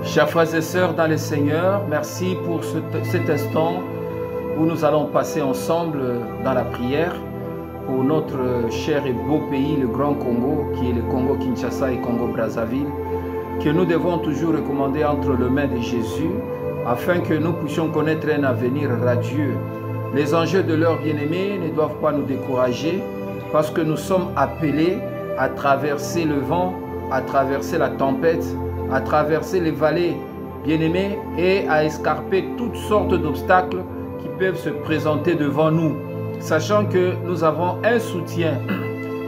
Chers frères et sœurs dans le Seigneur, merci pour cet instant où nous allons passer ensemble dans la prière pour notre cher et beau pays, le Grand Congo, qui est le Congo-Kinshasa et Congo-Brazzaville, que nous devons toujours recommander entre les mains de Jésus, afin que nous puissions connaître un avenir radieux. Les enjeux de leur bien-aimé ne doivent pas nous décourager, parce que nous sommes appelés à traverser le vent, à traverser la tempête, à traverser les vallées, bien-aimés, et à escarper toutes sortes d'obstacles qui peuvent se présenter devant nous, sachant que nous avons un soutien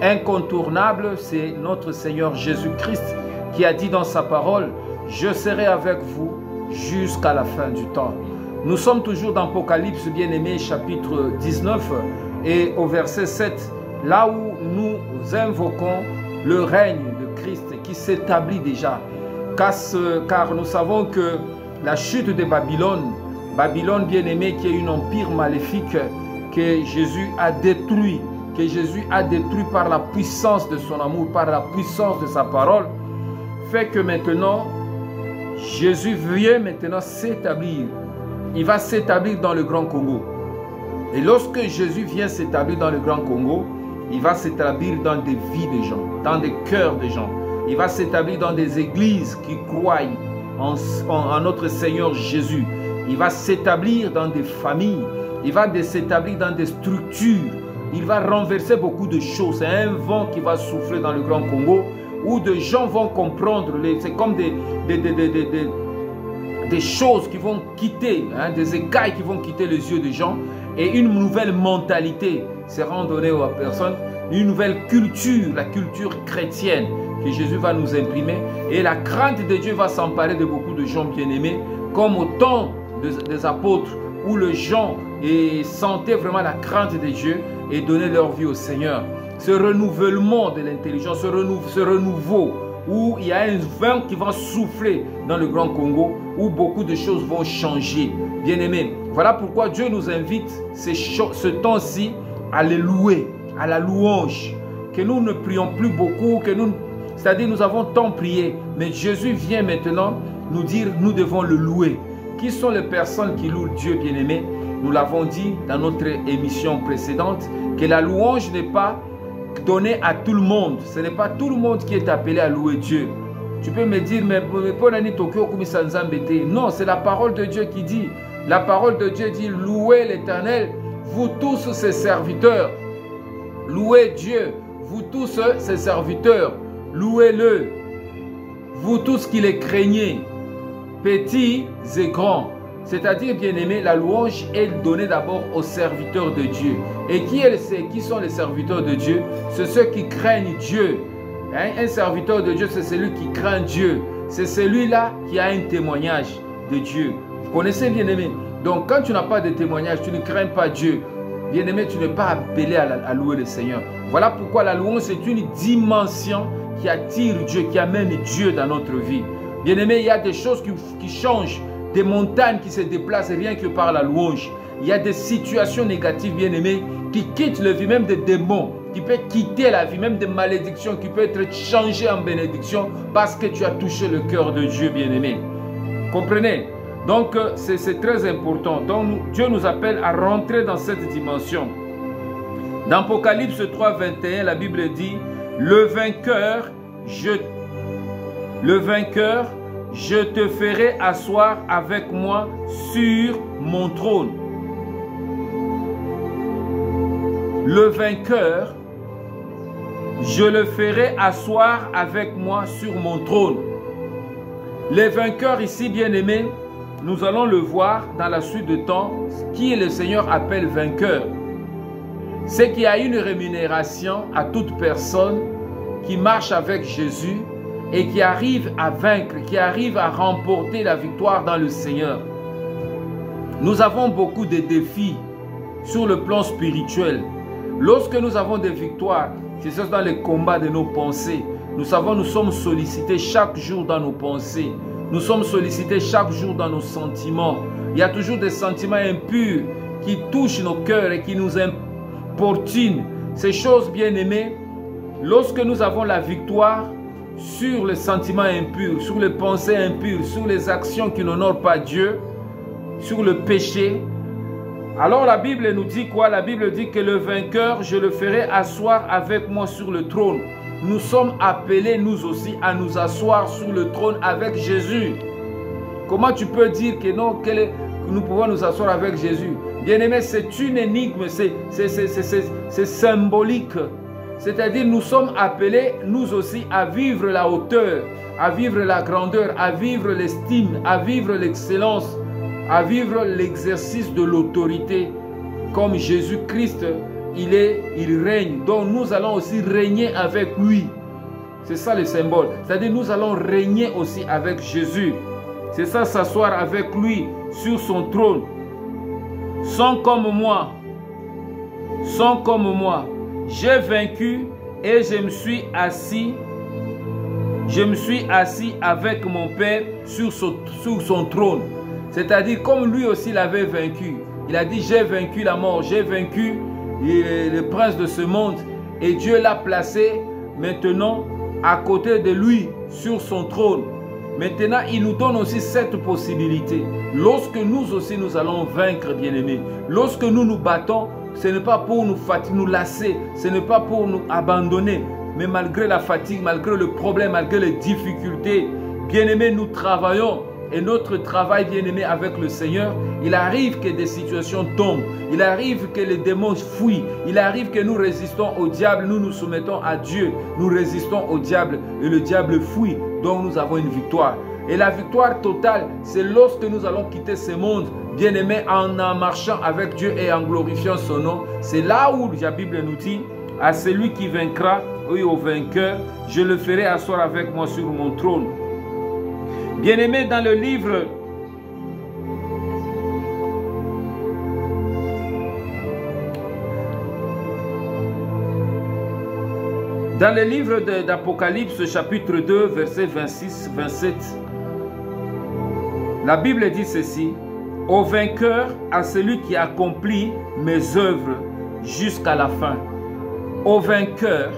incontournable, c'est notre Seigneur Jésus-Christ qui a dit dans sa parole, « Je serai avec vous jusqu'à la fin du temps ». Nous sommes toujours dans Apocalypse, bien-aimé, chapitre 19, et au verset 7, là où nous invoquons le règne de Christ qui s'établit déjà. Car nous savons que la chute de Babylone, bien-aimé, qui est un empire maléfique que Jésus a détruit, par la puissance de son amour, par la puissance de sa parole, fait que maintenant, Jésus vient maintenant s'établir. Il va s'établir dans le Grand Congo. Et lorsque Jésus vient s'établir dans le Grand Congo, il va s'établir dans des vies de gens, dans des cœurs de gens. Il va s'établir dans des églises qui croient en notre Seigneur Jésus. Il va s'établir dans des familles. Il va s'établir dans des structures. Il va renverser beaucoup de choses. C'est un vent qui va souffler dans le Grand Congo où des gens vont comprendre. C'est comme des choses qui vont quitter, des écailles qui vont quitter les yeux des gens. Et une nouvelle mentalité sera donnée aux personnes. Une nouvelle culture, la culture chrétienne que Jésus va nous imprimer. Et la crainte de Dieu va s'emparer de beaucoup de gens bien-aimés, comme au temps des apôtres, où les gens sentaient vraiment la crainte de Dieu et donnaient leur vie au Seigneur. Ce renouvellement de l'intelligence, ce renouveau, où il y a un vent qui va souffler dans le Grand Congo, où beaucoup de choses vont changer. Bien-aimés, voilà pourquoi Dieu nous invite ce temps-ci à les louer, à la louange, que nous ne prions plus beaucoup, c'est-à-dire nous avons tant prié, mais Jésus vient maintenant nous dire, nous devons le louer. Qui sont les personnes qui louent Dieu, bien-aimé? Nous l'avons dit dans notre émission précédente, que la louange n'est pas donnée à tout le monde. Ce n'est pas tout le monde qui est appelé à louer Dieu. Tu peux me dire, mais non, c'est la parole de Dieu qui dit. La parole de Dieu dit, louez l'Éternel, vous tous ses serviteurs. Louez Dieu, vous tous ses serviteurs. Louez-le, vous tous qui les craignez, petits et grands. C'est-à-dire, bien-aimé, la louange est donnée d'abord aux serviteurs de Dieu. Et qui sont les serviteurs de Dieu? C'est ceux qui craignent Dieu. Un serviteur de Dieu, c'est celui qui craint Dieu. C'est celui-là qui a un témoignage de Dieu. Vous connaissez, bien-aimé? Donc, quand tu n'as pas de témoignage, tu ne crains pas Dieu. Bien-aimé, tu n'es pas appelé à louer le Seigneur. Voilà pourquoi la louange, c'est une dimension qui attire Dieu, qui amène Dieu dans notre vie. Bien-aimé, il y a des choses qui changent, des montagnes qui se déplacent rien que par la louange. Il y a des situations négatives, bien-aimé, qui quittent la vie, même des démons, qui peuvent quitter la vie, même des malédictions, qui peuvent être changées en bénédiction parce que tu as touché le cœur de Dieu, bien-aimé. Comprenez? Donc, c'est très important. Donc, Dieu nous appelle à rentrer dans cette dimension. Dans Apocalypse 3, 21, la Bible dit, le vainqueur, je te ferai asseoir avec moi sur mon trône. Le vainqueur, je le ferai asseoir avec moi sur mon trône. Les vainqueurs ici, bien-aimés, nous allons le voir dans la suite de temps, qui le Seigneur appelle vainqueur. C'est qu'il y a une rémunération à toute personne qui marche avec Jésus et qui arrive à vaincre, qui arrive à remporter la victoire dans le Seigneur. Nous avons beaucoup de défis sur le plan spirituel. Lorsque nous avons des victoires, c'est dans les combats de nos pensées. Nous sommes sollicités chaque jour dans nos pensées. Nous sommes sollicités chaque jour dans nos sentiments. Il y a toujours des sentiments impurs qui touchent nos cœurs et qui nous importunent. Ces choses, bien-aimées, lorsque nous avons la victoire, sur les sentiments impurs, sur les pensées impures, sur les actions qui n'honorent pas Dieu, sur le péché, alors la Bible nous dit quoi? La Bible dit que le vainqueur, je le ferai asseoir avec moi sur le trône. Nous sommes appelés, nous aussi, à nous asseoir sur le trône avec Jésus. Comment tu peux dire que non, que nous pouvons nous asseoir avec Jésus? Bien-aimé, c'est une énigme, c'est symbolique. C'est-à-dire, nous sommes appelés, nous aussi, à vivre la hauteur, à vivre la grandeur, à vivre l'estime, à vivre l'excellence, à vivre l'exercice de l'autorité. Comme Jésus-Christ, il règne. Donc, nous allons aussi régner avec lui. C'est ça le symbole. C'est-à-dire, nous allons régner aussi avec Jésus. C'est ça, s'asseoir avec lui sur son trône. Sont comme moi. Sont comme moi. J'ai vaincu et je me suis assis. Je me suis assis avec mon Père sur son trône. C'est-à-dire, comme lui aussi l'avait vaincu. Il a dit, j'ai vaincu la mort, j'ai vaincu le prince de ce monde. Et Dieu l'a placé maintenant à côté de lui sur son trône. Maintenant, il nous donne aussi cette possibilité. Lorsque nous aussi, nous allons vaincre, bien-aimés. Lorsque nous nous battons, ce n'est pas pour nous fatiguer, nous lasser. Ce n'est pas pour nous abandonner. Mais malgré la fatigue, malgré le problème, malgré les difficultés, bien-aimés, nous travaillons. Et notre travail, bien-aimé, avec le Seigneur, il arrive que des situations tombent. Il arrive que les démons fuient. Il arrive que nous résistons au diable. Nous nous soumettons à Dieu. Nous résistons au diable. Et le diable fuit. Donc nous avons une victoire. Et la victoire totale, c'est lorsque nous allons quitter ce monde, bien-aimé, en marchant avec Dieu et en glorifiant son nom. C'est là où la Bible nous dit, à celui qui vaincra, oui, au vainqueur, je le ferai asseoir avec moi sur mon trône. Bien-aimé, dans le livre d'Apocalypse, chapitre 2, versets 26-27, la Bible dit ceci: au vainqueur, à celui qui accomplit mes œuvres jusqu'à la fin. Au vainqueur,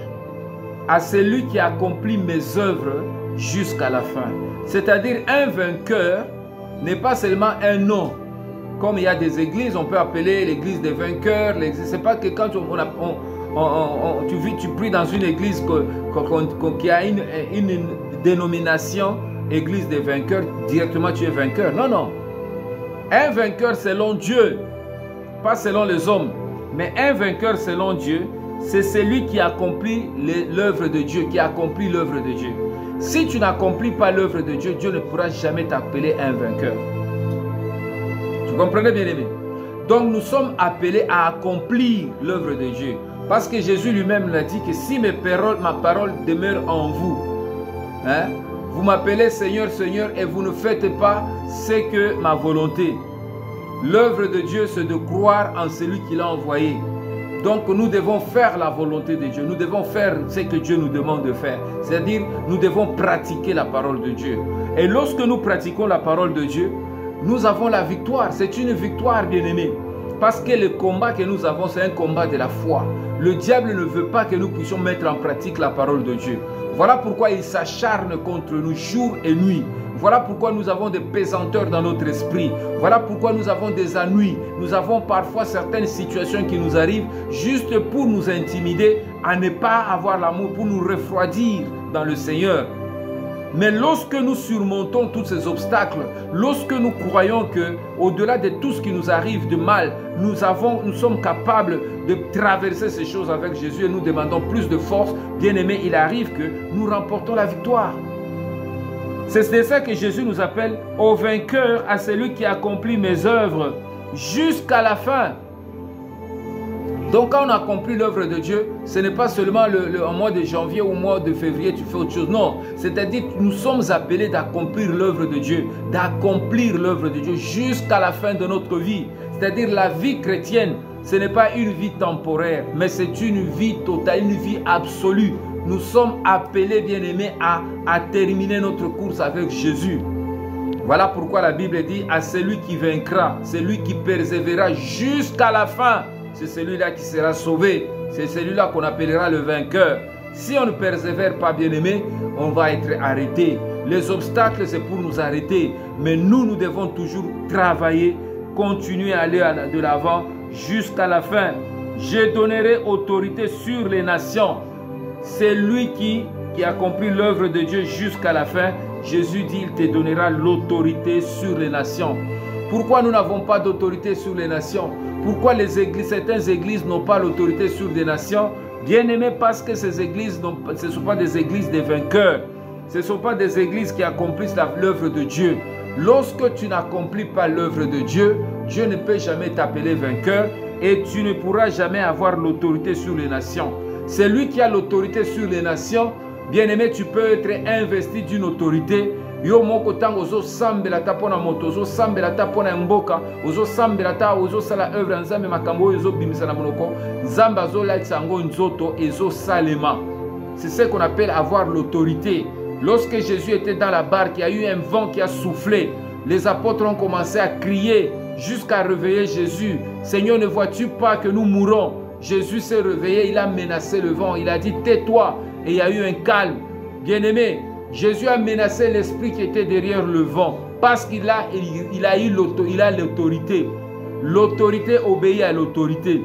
à celui qui accomplit mes œuvres jusqu'à la fin. C'est-à-dire, un vainqueur n'est pas seulement un nom. Comme il y a des églises, on peut appeler l'église des vainqueurs. C'est pas que quand tu pries dans une église qui a une dénomination, église des vainqueurs, directement tu es vainqueur. Non, non. Un vainqueur selon Dieu, pas selon les hommes, mais un vainqueur selon Dieu, c'est celui qui accomplit l'œuvre de Dieu, qui accomplit l'œuvre de Dieu. Si tu n'accomplis pas l'œuvre de Dieu, Dieu ne pourra jamais t'appeler un vainqueur. Tu comprenez, bien-aimé? Donc nous sommes appelés à accomplir l'œuvre de Dieu. Parce que Jésus lui-même l'a dit que si ma parole demeure en vous, hein, vous m'appelez Seigneur, Seigneur, et vous ne faites pas ce que ma volonté. L'œuvre de Dieu, c'est de croire en celui qui l'a envoyé. Donc nous devons faire la volonté de Dieu. Nous devons faire ce que Dieu nous demande de faire. C'est-à-dire, nous devons pratiquer la parole de Dieu. Et lorsque nous pratiquons la parole de Dieu, nous avons la victoire. C'est une victoire, bien-aimée. Parce que le combat que nous avons, c'est un combat de la foi. Le diable ne veut pas que nous puissions mettre en pratique la parole de Dieu. Voilà pourquoi il s'acharne contre nous jour et nuit. Voilà pourquoi nous avons des pesanteurs dans notre esprit. Voilà pourquoi nous avons des ennuis. Nous avons parfois certaines situations qui nous arrivent juste pour nous intimider à ne pas avoir l'amour, pour nous refroidir dans le Seigneur. Mais lorsque nous surmontons tous ces obstacles, lorsque nous croyons que au-delà de tout ce qui nous arrive de mal, nous sommes capables de traverser ces choses avec Jésus et nous demandons plus de force, bien-aimés, il arrive que nous remportons la victoire. C'est de ça que Jésus nous appelle au vainqueur, à celui qui accomplit mes œuvres jusqu'à la fin. Donc quand on accomplit l'œuvre de Dieu, ce n'est pas seulement au mois de janvier ou au mois de février tu fais autre chose. Non, c'est-à-dire que nous sommes appelés d'accomplir l'œuvre de Dieu, jusqu'à la fin de notre vie. C'est-à-dire la vie chrétienne, ce n'est pas une vie temporaire, mais c'est une vie totale, une vie absolue. Nous sommes appelés, bien-aimés, à terminer notre course avec Jésus. Voilà pourquoi la Bible dit à celui qui vaincra, celui qui persévérera jusqu'à la fin. C'est celui-là qui sera sauvé. C'est celui-là qu'on appellera le vainqueur. Si on ne persévère pas, bien-aimé, on va être arrêté. Les obstacles, c'est pour nous arrêter. Mais nous devons toujours travailler, continuer à aller de l'avant jusqu'à la fin. Je donnerai autorité sur les nations. C'est lui qui accomplit l'œuvre de Dieu jusqu'à la fin. Jésus dit, il te donnera l'autorité sur les nations. Pourquoi nous n'avons pas d'autorité sur les nations? Pourquoi certaines églises n'ont pas l'autorité sur des nations? Bien aimé, parce que ces églises, ce ne sont pas des églises de vainqueurs. Ce ne sont pas des églises qui accomplissent l'œuvre de Dieu. Lorsque tu n'accomplis pas l'œuvre de Dieu, Dieu ne peut jamais t'appeler vainqueur et tu ne pourras jamais avoir l'autorité sur les nations. C'est lui qui a l'autorité sur les nations. Bien aimé, tu peux être investi d'une autorité. Yo moko tango ozo sambela ta pona moto, ozo sambela ta pona mboka, ozo sambela ta ozo sala œuvre nzambe makambo ozo bimisa na monoko, nzamba ozo laitsa ngo nzoto ezo salema. C'est ce qu'on appelle avoir l'autorité. Lorsque Jésus était dans la barque, il y a eu un vent qui a soufflé. Les apôtres ont commencé à crier jusqu'à réveiller Jésus. Seigneur, ne vois-tu pas que nous mourons? Jésus s'est réveillé, il a menacé le vent, il a dit tais-toi, et il y a eu un calme. Bien-aimé, Jésus a menacé l'esprit qui était derrière le vent parce qu'il a l'autorité. L'autorité obéit à l'autorité.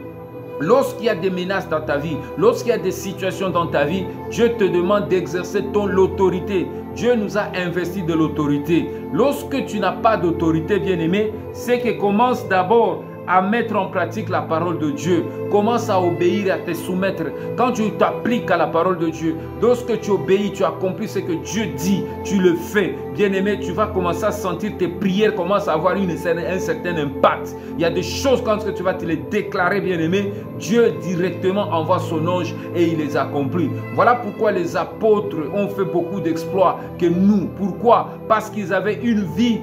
Lorsqu'il y a des menaces dans ta vie, lorsqu'il y a des situations dans ta vie, Dieu te demande d'exercer l'autorité. Dieu nous a investi de l'autorité. Lorsque tu n'as pas d'autorité, bien-aimé, c'est que commence d'abord à mettre en pratique la parole de Dieu. Commence à obéir, à te soumettre. Quand tu t'appliques à la parole de Dieu, lorsque tu obéis, tu accomplis ce que Dieu dit, tu le fais. Bien-aimé, tu vas commencer à sentir tes prières commencent à avoir un certain impact. Il y a des choses quand tu vas te les déclarer, bien-aimé, Dieu directement envoie son ange et il les accomplit. Voilà pourquoi les apôtres ont fait beaucoup d'exploits que nous. Pourquoi? Parce qu'ils avaient une vie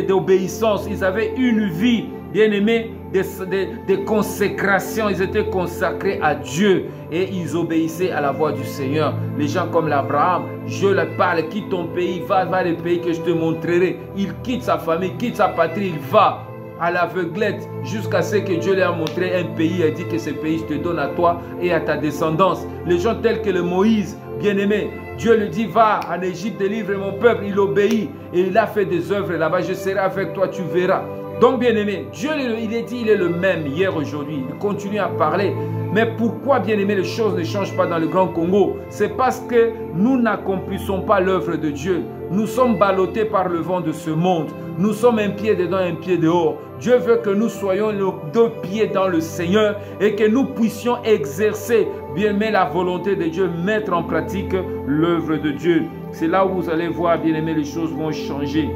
d'obéissance. Ils avaient une vie, bien-aimés, de consécration. Ils étaient consacrés à Dieu et ils obéissaient à la voix du Seigneur. Les gens comme l'Abraham, je leur parle, quitte ton pays, va vers le pays que je te montrerai. Il quitte sa famille, quitte sa patrie, il va à l'aveuglette jusqu'à ce que Dieu lui a montré un pays et dit que ce pays je te donne à toi et à ta descendance. Les gens tels que le Moïse, bien-aimé, Dieu lui dit va en Égypte, délivre mon peuple. Il obéit et il a fait des œuvres là-bas. Je serai avec toi, tu verras. Donc bien-aimé, Dieu il est dit, il est le même hier, aujourd'hui. Il continue à parler. Mais pourquoi, bien-aimé, les choses ne changent pas dans le Grand Congo? C'est parce que nous n'accomplissons pas l'œuvre de Dieu. Nous sommes ballottés par le vent de ce monde. Nous sommes un pied dedans, un pied dehors. Dieu veut que nous soyons nos deux pieds dans le Seigneur et que nous puissions exercer, bien-aimé, la volonté de Dieu, mettre en pratique l'œuvre de Dieu. C'est là où vous allez voir, bien-aimé, les choses vont changer.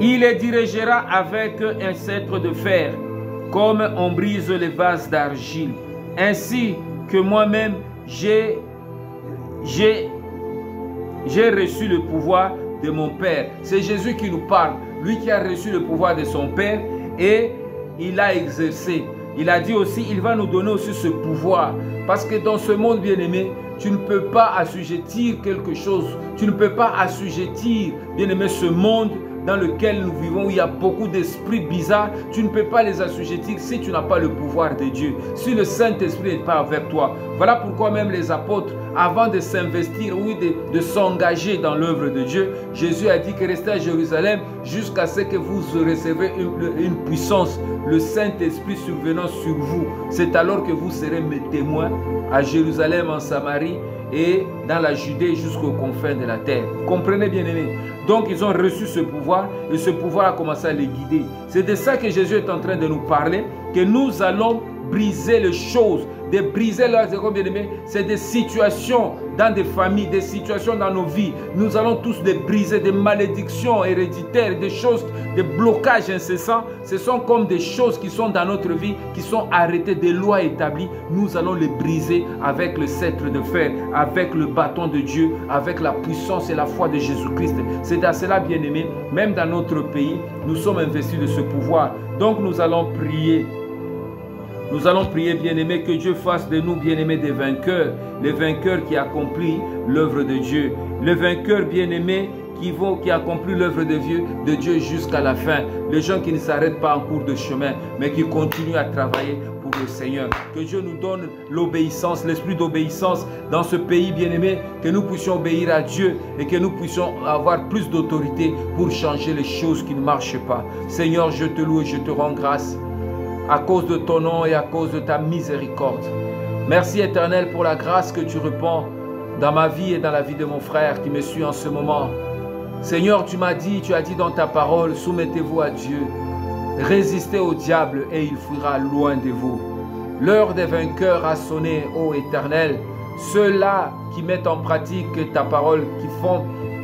Il les dirigera avec un sceptre de fer, comme on brise les vases d'argile. Ainsi que moi-même, j'ai reçu le pouvoir de mon Père. C'est Jésus qui nous parle. Lui qui a reçu le pouvoir de son Père et il l'a exercé. Il a dit aussi, il va nous donner aussi ce pouvoir. Parce que dans ce monde bien-aimé, tu ne peux pas assujettir quelque chose. Tu ne peux pas assujettir, bien-aimé, ce monde dans lequel nous vivons, où il y a beaucoup d'esprits bizarres. Tu ne peux pas les assujettir si tu n'as pas le pouvoir de Dieu, si le Saint-Esprit n'est pas avec toi. Voilà pourquoi même les apôtres, avant de s'investir, oui, de s'engager dans l'œuvre de Dieu, Jésus a dit que restez à Jérusalem jusqu'à ce que vous recevez une puissance, le Saint-Esprit survenant sur vous. C'est alors que vous serez mes témoins à Jérusalem, en Samarie et dans la Judée jusqu'aux confins de la terre. Comprenez, bien-aimés? Donc ils ont reçu ce pouvoir et ce pouvoir a commencé à les guider. C'est de ça que Jésus est en train de nous parler, que nous allons briser les choses, de briser leurs bien-aimés. C'est des situations dans des familles, des situations dans nos vies. Nous allons tous les briser, des malédictions héréditaires, des choses, des blocages incessants. Ce sont comme des choses qui sont dans notre vie, qui sont arrêtées, des lois établies. Nous allons les briser avec le sceptre de fer, avec le bâton de Dieu, avec la puissance et la foi de Jésus-Christ. C'est à cela, bien-aimés, même dans notre pays, nous sommes investis de ce pouvoir. Donc nous allons prier. Nous allons prier, bien-aimés, que Dieu fasse de nous, bien-aimés, des vainqueurs. Les vainqueurs qui accomplissent l'œuvre de Dieu. Les vainqueurs, bien-aimés, qui accomplissent l'œuvre de Dieu jusqu'à la fin. Les gens qui ne s'arrêtent pas en cours de chemin, mais qui continuent à travailler pour le Seigneur. Que Dieu nous donne l'obéissance, l'esprit d'obéissance dans ce pays bien-aimé, que nous puissions obéir à Dieu et que nous puissions avoir plus d'autorité pour changer les choses qui ne marchent pas. Seigneur, je te loue et je te rends grâce à cause de ton nom et à cause de ta miséricorde. Merci Éternel pour la grâce que tu répands dans ma vie et dans la vie de mon frère qui me suit en ce moment. Seigneur, tu as dit dans ta parole, soumettez-vous à Dieu, résistez au diable et il fuira loin de vous. L'heure des vainqueurs a sonné, ô Éternel. Ceux-là qui mettent en pratique ta parole,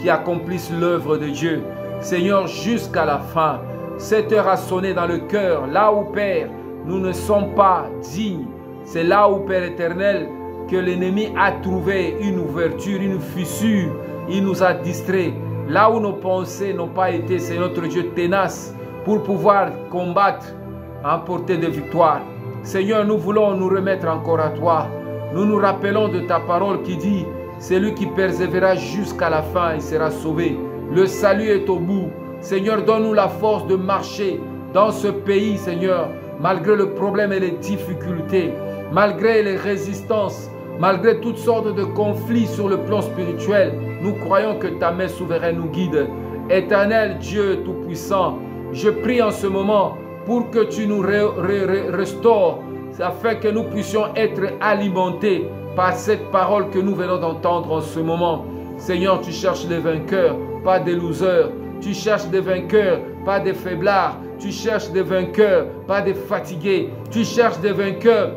qui accomplissent l'œuvre de Dieu. Seigneur, jusqu'à la fin, cette heure a sonné dans le cœur, là où, Père, nous ne sommes pas dignes. C'est là où, Père éternel, que l'ennemi a trouvé une ouverture, une fissure. Il nous a distraits. Là où nos pensées n'ont pas été, c'est notre Dieu ténace pour pouvoir combattre, emporter des victoires. Seigneur, nous voulons nous remettre encore à toi. Nous nous rappelons de ta parole qui dit, celui qui persévérera jusqu'à la fin, il sera sauvé. Le salut est au bout. Seigneur, donne-nous la force de marcher dans ce pays, Seigneur, malgré le problème et les difficultés, malgré les résistances, malgré toutes sortes de conflits sur le plan spirituel. Nous croyons que ta main souveraine nous guide. Éternel Dieu Tout-Puissant, je prie en ce moment pour que tu nous restaures, afin que nous puissions être alimentés par cette parole que nous venons d'entendre en ce moment. Seigneur, tu cherches des vainqueurs, pas des losers. Tu cherches des vainqueurs, pas des faiblards. Tu cherches des vainqueurs, pas des fatigués. Tu cherches des vainqueurs,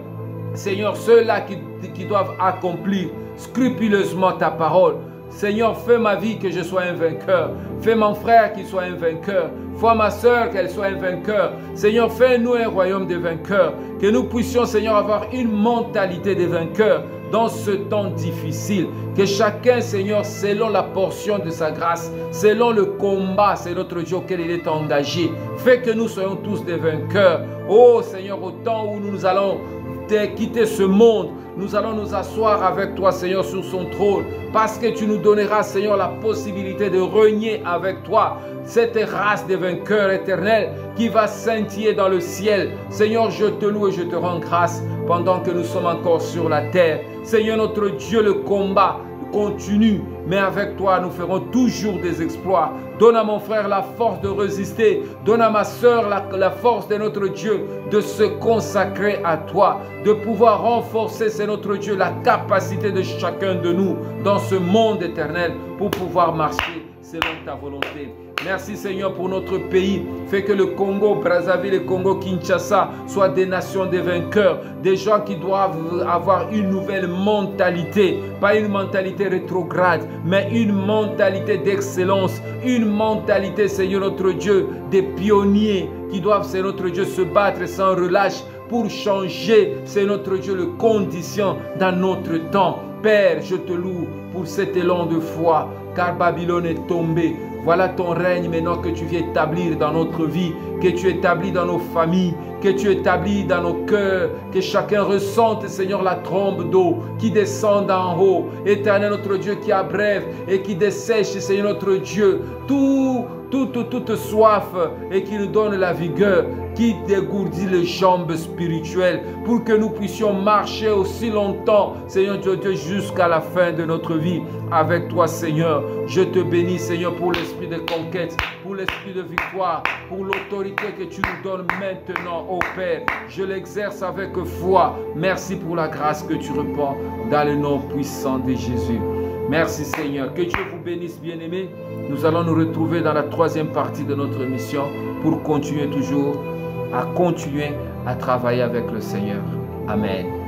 Seigneur, ceux-là qui doivent accomplir scrupuleusement ta parole. Seigneur, fais ma vie que je sois un vainqueur. Fais mon frère qu'il soit un vainqueur. Fais ma soeur qu'elle soit un vainqueur. Seigneur, fais-nous un royaume de vainqueurs. Que nous puissions, Seigneur, avoir une mentalité de vainqueurs dans ce temps difficile. Que chacun, Seigneur, selon la portion de sa grâce, selon le combat, c'est notre Dieu auquel il est engagé, fait que nous soyons tous des vainqueurs. Oh Seigneur, au temps où nous allons quitter ce monde, nous allons nous asseoir avec toi, Seigneur, sur son trône, parce que tu nous donneras, Seigneur, la possibilité de régner avec toi, cette race de vainqueurs éternels qui va scintiller dans le ciel. Seigneur, je te loue et je te rends grâce pendant que nous sommes encore sur la terre. Seigneur, notre Dieu, le combat continue, mais avec toi, nous ferons toujours des exploits. Donne à mon frère la force de résister. Donne à ma soeur la force de notre Dieu de se consacrer à toi, de pouvoir renforcer, c'est notre Dieu, la capacité de chacun de nous dans ce monde éternel pour pouvoir marcher selon ta volonté. Merci Seigneur pour notre pays. Fais que le Congo, Brazzaville et Congo, Kinshasa soient des nations de vainqueurs. Des gens qui doivent avoir une nouvelle mentalité. Pas une mentalité rétrograde, mais une mentalité d'excellence. Une mentalité, Seigneur notre Dieu, des pionniers qui doivent, c'est notre Dieu, se battre sans relâche pour changer, c'est notre Dieu, les conditions dans notre temps. Père, je te loue pour cet élan de foi, car Babylone est tombée. Voilà ton règne maintenant que tu viens établir dans notre vie, que tu établis dans nos familles, que tu établis dans nos cœurs, que chacun ressente, Seigneur, la trombe d'eau qui descend d'en haut. Éternel notre Dieu qui abrève et qui dessèche, Seigneur notre Dieu, toute soif et qui nous donne la vigueur, qui dégourdit les jambes spirituelles pour que nous puissions marcher aussi longtemps, Seigneur Dieu, jusqu'à la fin de notre vie avec toi, Seigneur. Je te bénis, Seigneur, pour l'esprit de conquête, pour l'esprit de victoire, pour l'autorité que tu nous donnes maintenant, ô Père. Je l'exerce avec foi. Merci pour la grâce que tu répands dans le nom puissant de Jésus. Merci Seigneur. Que Dieu vous bénisse, bien-aimés. Nous allons nous retrouver dans la troisième partie de notre mission pour continuer toujours à travailler avec le Seigneur. Amen.